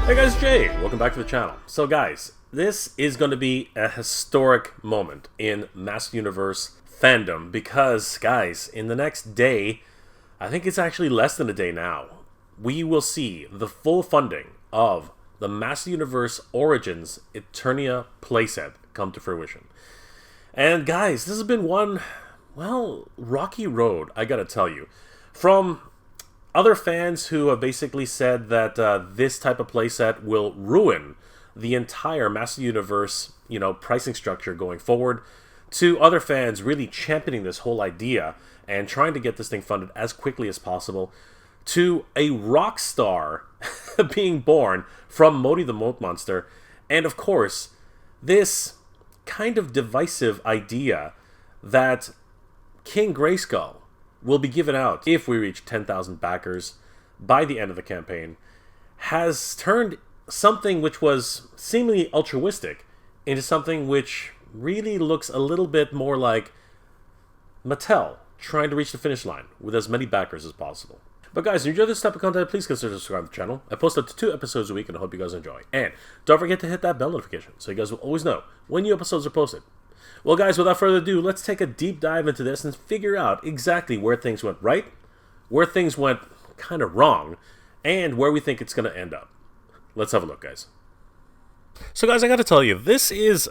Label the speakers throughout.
Speaker 1: Hey guys, Jay, welcome back to the channel. So guys, this is going to be a historic moment in Master Universe fandom because, guys, in the next day, I think it's actually less than a day now, we will see the full funding of the Master Universe Origins Eternia Play Set come to fruition. And guys, this has been one, well, rocky road, I gotta tell you. From other fans who have basically said that this type of playset will ruin the entire Master Universe, pricing structure going forward, to other fans really championing this whole idea and trying to get this thing funded as quickly as possible, to a rock star being born from MOTU the Moat Monster, and of course, this kind of divisive idea that King Grayskull will be given out if we reach 10,000 backers by the end of the campaign, has turned something which was seemingly altruistic into something which really looks a little bit more like Mattel trying to reach the finish line with as many backers as possible. But guys, if you enjoy this type of content, please consider subscribing to the channel. I post up to 2 episodes a week, and I hope you guys enjoy. And don't forget to hit that bell notification so you guys will always know when new episodes are posted. Well guys, without further ado, let's take a deep dive into this and figure out exactly where things went right, where things went kind of wrong, and where we think it's going to end up. Let's have a look, guys. So guys, I got to tell you, this is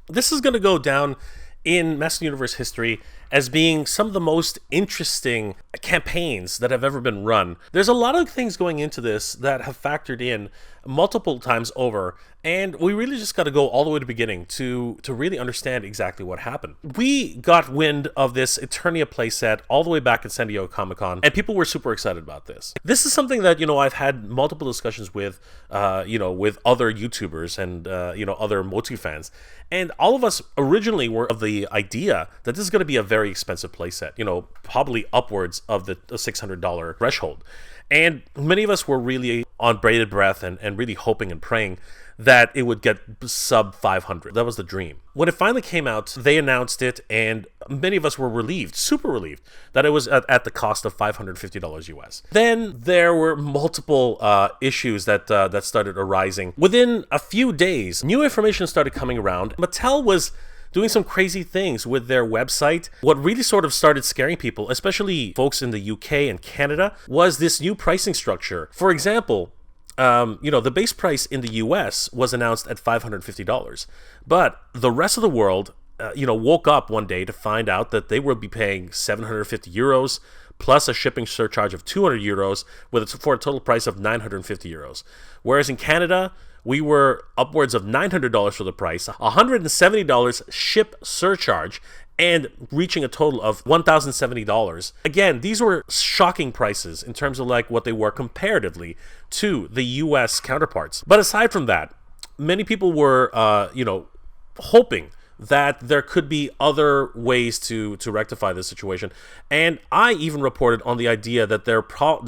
Speaker 1: going to go down in Master Universe history as being some of the most interesting campaigns that have ever been run. There's a lot of things going into this that have factored in multiple times over, and we really just got to go all the way to the beginning to really understand exactly what happened. We got wind of this Eternia playset all the way back at San Diego Comic-Con, and people were super excited about this. This is something that, I've had multiple discussions with, with other YouTubers and, other MOTU fans, and all of us originally were of the idea that this is going to be a very expensive playset, probably upwards of the $600 threshold. And many of us were really on bated breath and really hoping and praying that it would get sub 500. That was the dream. When it finally came out, they announced it, and many of us were relieved, super relieved, that it was at the cost of $550 US. Then there were multiple issues that started arising. Within a few days, new information started coming around. Mattel was doing some crazy things with their website. What really sort of started scaring people, especially folks in the UK and Canada, was this new pricing structure. For example, the base price in the US was announced at $550, but the rest of the world, woke up one day to find out that they would be paying 750 euros plus a shipping surcharge of 200 euros for a total price of 950 euros. Whereas in Canada, we were upwards of $900 for the price, $170 ship surcharge, and reaching a total of $1,070. Again, these were shocking prices in terms of what they were comparatively to the US counterparts. But aside from that, many people were, hoping that there could be other ways to rectify this situation. And I even reported on the idea that there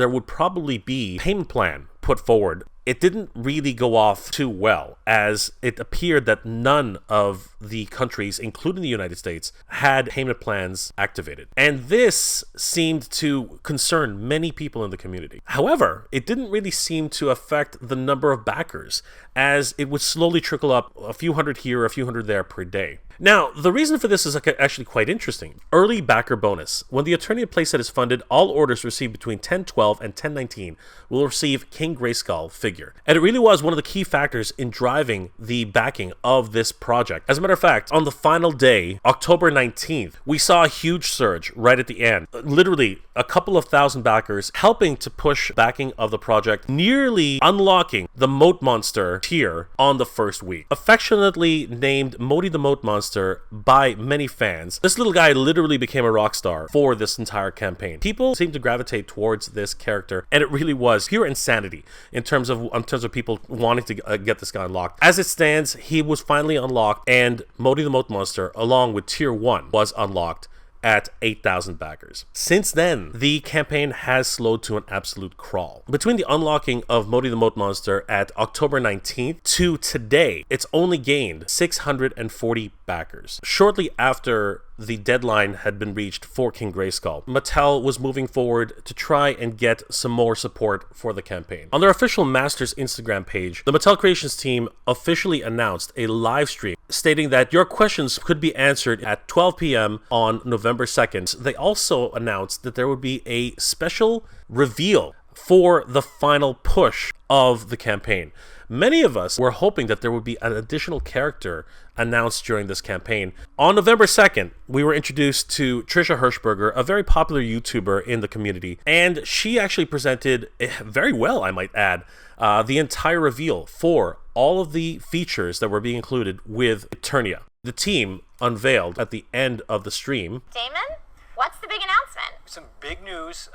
Speaker 1: would probably be a payment plan put forward. It didn't really go off too well, as it appeared that none of the countries, including the United States, had payment plans activated. And this seemed to concern many people in the community. However, it didn't really seem to affect the number of backers, as it would slowly trickle up a few hundred here, a few hundred there per day. Now, the reason for this is actually quite interesting. Early backer bonus. When the Eternia playset is funded, all orders received between 10/12 and 10/19 will receive King Grayskull figure. And it really was one of the key factors in driving the backing of this project. As a matter of fact, on the final day, October 19th, we saw a huge surge right at the end. Literally a couple of thousand backers helping to push backing of the project, nearly unlocking the Moat Monster tier on the first week. Affectionately named MOTU the Moat Monster by many fans, this little guy literally became a rock star for this entire campaign. People seemed to gravitate towards this character, and it really was pure insanity in terms of people wanting to get this guy unlocked. As it stands, he was finally unlocked, and MOTU the Moat Monster, along with Tier 1, was unlocked at 8,000 backers. Since then, the campaign has slowed to an absolute crawl. Between the unlocking of MOTU the Moat Monster at October 19th to today, it's only gained 640 backers. Shortly after the deadline had been reached for King Grayskull, Mattel was moving forward to try and get some more support for the campaign. On their official Masters Instagram page, the Mattel Creations team officially announced a live stream stating that your questions could be answered at 12 p.m. on November 2nd. They also announced that there would be a special reveal for the final push of the campaign. Many of us were hoping that there would be an additional character announced during this campaign. On November 2nd, we were introduced to Trisha Hirschberger, a very popular YouTuber in the community, and she actually presented very well, I might add, the entire reveal for all of the features that were being included with Eternia. The team unveiled at the end of the stream.
Speaker 2: Damon, what's the big announcement?
Speaker 3: Some big news.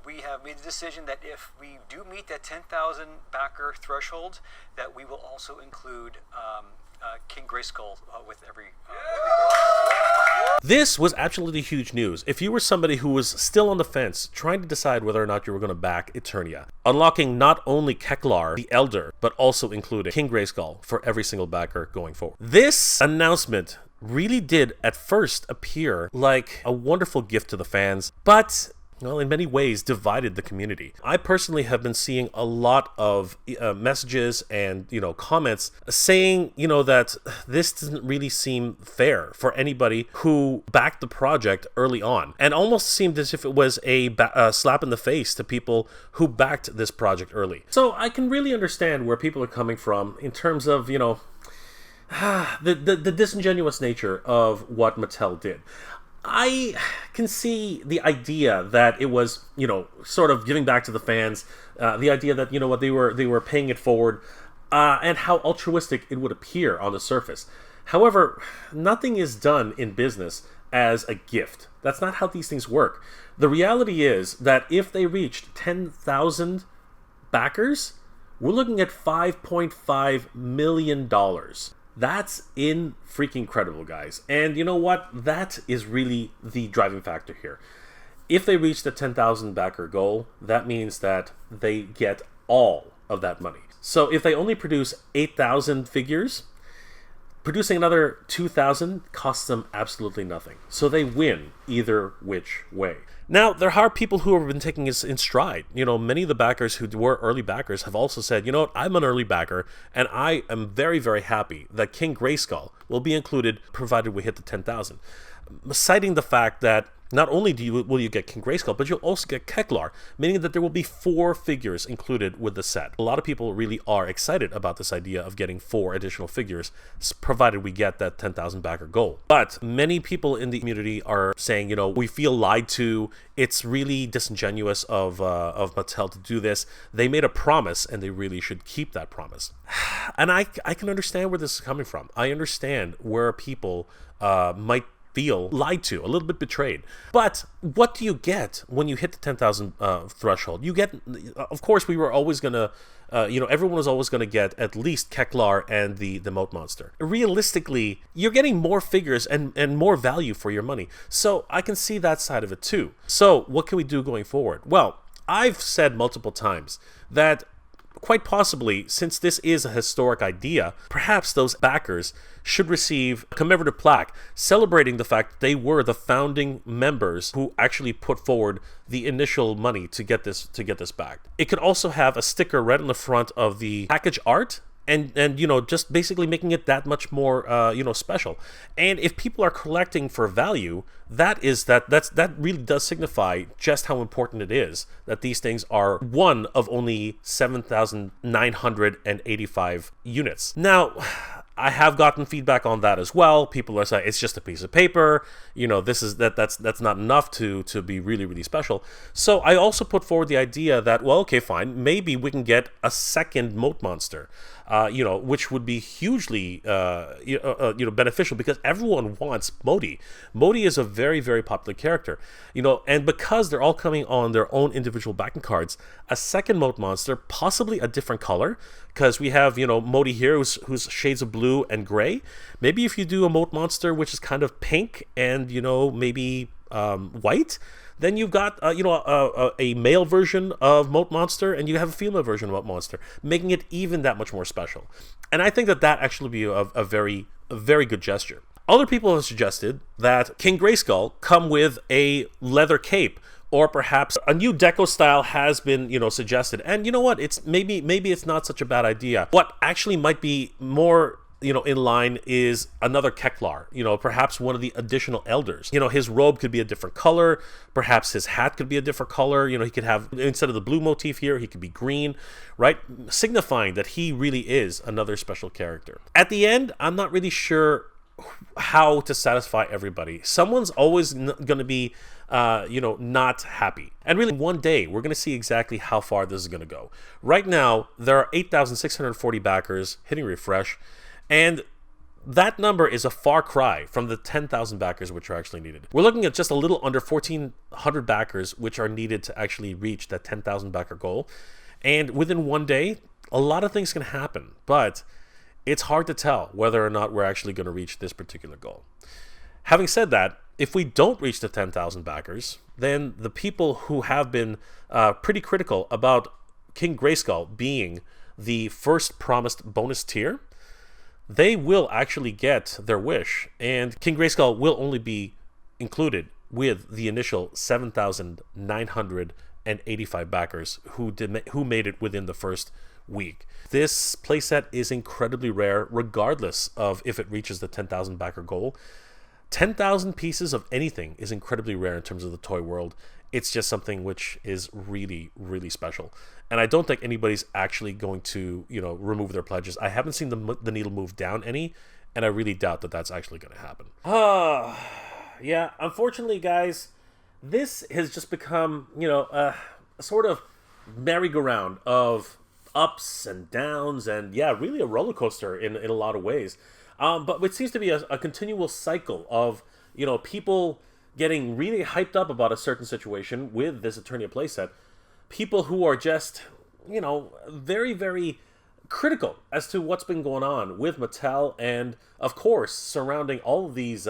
Speaker 3: We have made the decision that if we do meet that 10,000 backer threshold, that we will also include King Grayskull with every.
Speaker 1: This was absolutely huge news. If you were somebody who was still on the fence, trying to decide whether or not you were going to back Eternia, unlocking not only Keclar the Elder, but also including King Grayskull for every single backer going forward. This announcement really did at first appear like a wonderful gift to the fans, but well, in many ways divided the community. I personally have been seeing a lot of messages and comments saying that this doesn't really seem fair for anybody who backed the project early on, and almost seemed as if it was a slap in the face to people who backed this project early. So I can really understand where people are coming from in terms of the disingenuous nature of what Mattel did. I can see the idea that it was, sort of giving back to the fans, the idea that, what they were paying it forward, and how altruistic it would appear on the surface. However, nothing is done in business as a gift. That's not how these things work. The reality is that if they reached 10,000 backers, we're looking at $5.5 million. That's freaking incredible, guys. And you know what? That is really the driving factor here. If they reach the 10,000 backer goal, that means that they get all of that money. So if they only produce 8,000 figures, producing another 2,000 costs them absolutely nothing. So they win either which way. Now, there are people who have been taking this in stride. Many of the backers who were early backers have also said, what, I'm an early backer, and I am very, very happy that King Grayskull will be included provided we hit the 10,000. Citing the fact that not only will you get King Grayskull, but you'll also get Keclar, meaning that there will be 4 figures included with the set. A lot of people really are excited about this idea of getting 4 additional figures, provided we get that 10,000 backer goal. But many people in the community are saying, we feel lied to. It's really disingenuous of Mattel to do this. They made a promise, and they really should keep that promise. And I can understand where this is coming from. I understand where people might feel lied to, a little bit betrayed. But what do you get when you hit the 10,000 threshold? You get, of course, we were always going to, everyone was always going to get at least Keclar and the moat monster. Realistically, you're getting more figures and more value for your money. So I can see that side of it too. So what can we do going forward? Well, I've said multiple times that quite possibly, since this is a historic idea, perhaps those backers should receive a commemorative plaque celebrating the fact that they were the founding members who actually put forward the initial money to get this back. It could also have a sticker right on the front of the package art, and just basically making it that much more special. And if people are collecting for value, that really does signify just how important it is that these things are one of only 7,985 units. Now, I have gotten feedback on that as well. People are saying it's just a piece of paper. That's not enough to be really, really special. So I also put forward the idea that, well, okay, fine, maybe we can get a second moat monster, which would be hugely beneficial because everyone wants Moti. Moti is a very, very popular character, and because they're all coming on their own individual backing cards, a second moat monster, possibly a different color, because we have, Moti here who's shades of blue and gray. Maybe if you do a moat monster which is kind of pink and, maybe white, then you've got, a male version of Moat Monster, and you have a female version of Moat Monster, making it even that much more special. And I think that actually be a very good gesture. Other people have suggested that King Grayskull come with a leather cape, or perhaps a new deco style has been, suggested. And you know what? It's maybe it's not such a bad idea. What actually might be more, in line is another Keclar, perhaps one of the additional elders. His robe could be a different color. Perhaps his hat could be a different color. He could have, instead of the blue motif here, he could be green, right? Signifying that he really is another special character. At the end, I'm not really sure how to satisfy everybody. Someone's always going to be, not happy. And really, one day, we're going to see exactly how far this is going to go. Right now, there are 8,640 backers hitting refresh, and that number is a far cry from the 10,000 backers which are actually needed. We're looking at just a little under 1,400 backers which are needed to actually reach that 10,000 backer goal. And within one day, a lot of things can happen, but it's hard to tell whether or not we're actually going to reach this particular goal. Having said that, if we don't reach the 10,000 backers, then the people who have been pretty critical about King Grayskull being the first promised bonus tier, they will actually get their wish, and King Grayskull will only be included with the initial 7,985 backers who made it within the first week. This playset is incredibly rare, regardless of if it reaches the 10,000 backer goal. 10,000 pieces of anything is incredibly rare in terms of the toy world. It's just something which is really, really special. And I don't think anybody's actually going to, remove their pledges. I haven't seen the needle move down any, and I really doubt that that's actually going to happen. Yeah, unfortunately, guys, this has just become, a sort of merry-go-round of ups and downs, and yeah, really a roller coaster in a lot of ways. But it seems to be a continual cycle of, people getting really hyped up about a certain situation with this Eternia playset. People who are just, very, very critical as to what's been going on with Mattel, and of course surrounding all of these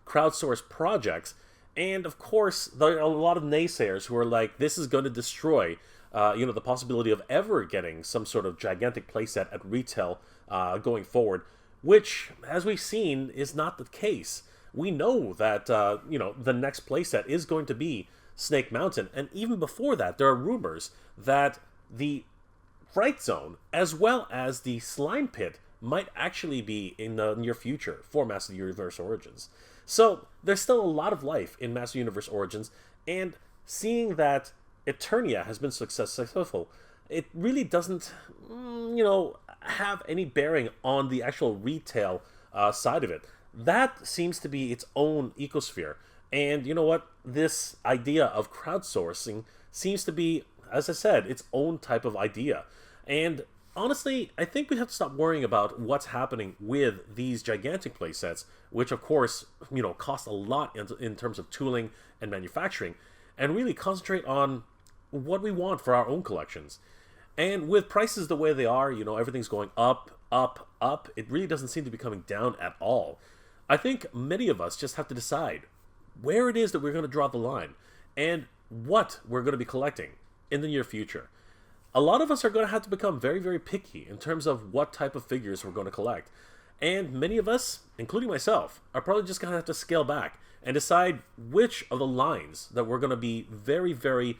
Speaker 1: crowdsourced projects. And of course, there are a lot of naysayers who are like, this is going to destroy the possibility of ever getting some sort of gigantic playset at retail going forward, which, as we've seen, is not the case. We know that, the next playset is going to be Snake Mountain, and even before that, there are rumors that the Fright Zone, as well as the Slime Pit, might actually be in the near future for Master Universe Origins. So, there's still a lot of life in Master Universe Origins, and seeing that Eternia has been successful, it really doesn't, have any bearing on the actual retail side of it. That seems to be its own ecosphere. And you know what? This idea of crowdsourcing seems to be, as I said, its own type of idea. And honestly, I think we have to stop worrying about what's happening with these gigantic playsets, which of course, cost a lot in terms of tooling and manufacturing, and really concentrate on what we want for our own collections. And with prices the way they are, everything's going up, up, up. It really doesn't seem to be coming down at all. I think many of us just have to decide where it is that we're going to draw the line and what we're going to be collecting in the near future. A lot of us are going to have to become very, very picky in terms of what type of figures we're going to collect. And many of us, including myself, are probably just going to have to scale back and decide which of the lines that we're going to be very, very,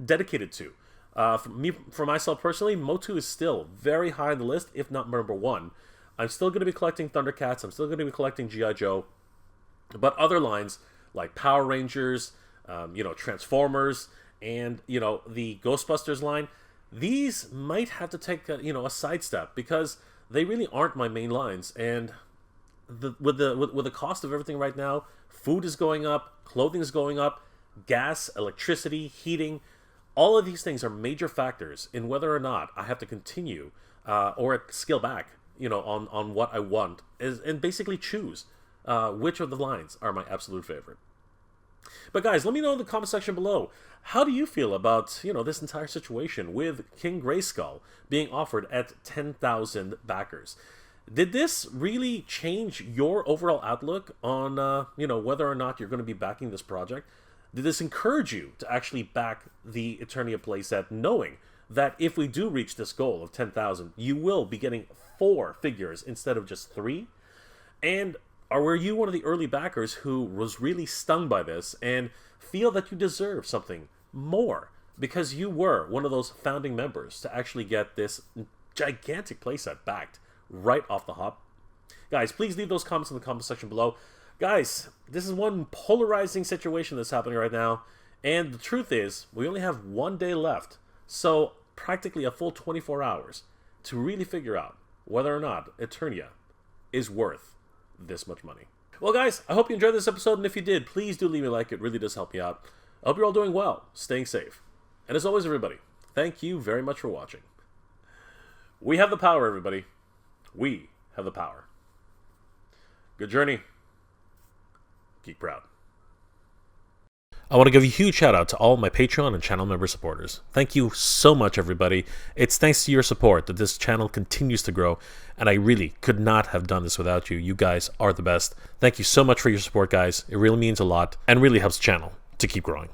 Speaker 1: dedicated to. For myself personally, MOTU is still very high on the list, if not number one. I'm still going to be collecting Thundercats. I'm still going to be collecting G.I. Joe. But other lines like Power Rangers, Transformers, and, the Ghostbusters line, these might have to take a sidestep because they really aren't my main lines. And with the cost of everything right now, food is going up, clothing is going up, gas, electricity, heating. All of these things are major factors in whether or not I have to continue or scale back, on what I want, and basically choose which of the lines are my absolute favorite. But guys, let me know in the comment section below, how do you feel about, this entire situation with King Grayskull being offered at 10,000 backers? Did this really change your overall outlook on, whether or not you're going to be backing this project? Did this encourage you to actually back the Eternia playset, knowing that if we do reach this goal of 10,000, you will be getting 4 figures instead of just 3? And Or were you one of the early backers who was really stung by this and feel that you deserve something more because you were one of those founding members to actually get this gigantic playset backed right off the hop? Guys, please leave those comments in the comment section below. Guys, this is one polarizing situation that's happening right now, and the truth is, we only have 1 day left, so practically a full 24 hours to really figure out whether or not Eternia is worth this much money. Well, guys, I hope you enjoyed this episode, and if you did, please do leave me a like. It really does help me out. I hope you're all doing well, staying safe. And as always, everybody, thank you very much for watching. We have the power, everybody. We have the power. Good journey. Geek proud. I want to give a huge shout out to all my Patreon and channel member supporters. Thank you so much, everybody. It's thanks to your support that this channel continues to grow, and I really could not have done this without you. You guys are the best. Thank you so much for your support, guys. It really means a lot and really helps the channel to keep growing.